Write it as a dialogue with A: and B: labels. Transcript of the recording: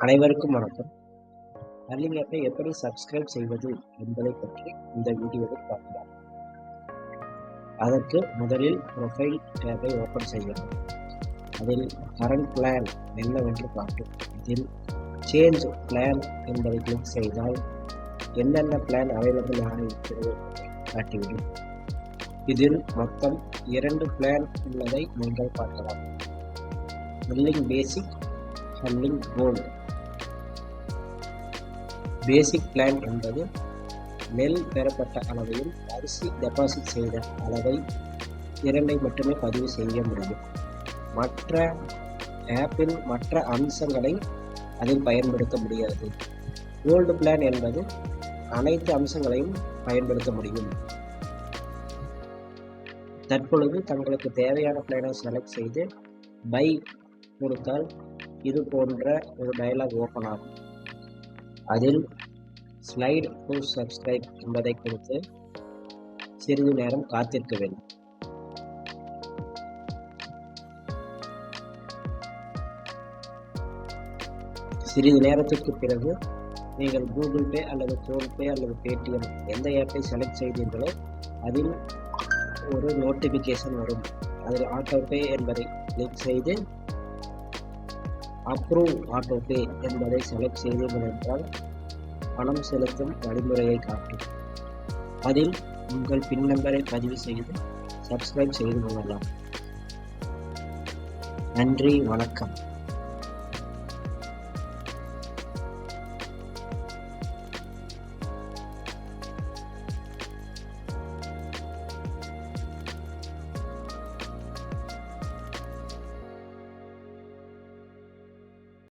A: அனைவருக்கும் வணக்கம். Earning ஆப்பை எப்படி சப்ஸ்கிரைப் செய்வது என்பதை பற்றி இந்த வீடியோவில் பார்க்கலாம். அதற்கு முதலில் ப்ரொஃபைல் டேபை ஓப்பன் செய்யவும். அதில் கரண்ட் பிளான் என்னவென்று காட்டும். இதில் சேஞ்ச் பிளான் என்பதை கிளிக் செய்தால் என்னென்ன பிளான் அவைலபிள் ஆக இருக்கிறது காட்டிவிடும். இதில் மொத்தம் 2 பிளான் உள்ளதை நீங்கள் பார்க்கலாம். பில்லிங் பேசிக், பில்லிங் கோல்டு. பேசிக் பிளான் என்பது நெல் பெறப்பட்ட அளவையும் அரிசி டெபாசிட் செய்த அளவை 2 மட்டுமே பதிவு செய்ய முடியும். மற்ற ஆப்பில் மற்ற அம்சங்களை அதில் பயன்படுத்த முடியாது. கோல்டு பிளான் என்பது அனைத்து அம்சங்களையும் பயன்படுத்த முடியும். தற்பொழுது தங்களுக்கு தேவையான பிளானை செலக்ட் செய்து பை கொடுத்தால் இது போன்ற ஒரு டயலாக் ஓப்பன் ஆகும். அதில் ஸ்லைட் டு சப்ஸ்கிரைப் என்பதை கொடுத்து சிறிது நேரம் காத்திருக்க வேண்டும். சிறிது நேரத்திற்கு பிறகு நீங்கள் கூகுள் பே அல்லது ஃபோன்பே அல்லது பேடிஎம் எந்த ஆப்பை செலக்ட் செய்தீர்களோ அதில் ஒரு நோட்டிஃபிகேஷன் வரும். அதில் ஆட்டோபே என்பதை கிளிக் செய்து அப்ரூவ் ஆட்டோபே என்பதை செலக்ட் செய்தீர்கள் என்றால் பணம் செலுத்தும் வழிமுறையை காட்டும். அதில் உங்கள் பின் நம்பரை பதிவு செய்து சப்ஸ்கிரைப் செய்து கொள்ளலாம். நன்றி, வணக்கம்.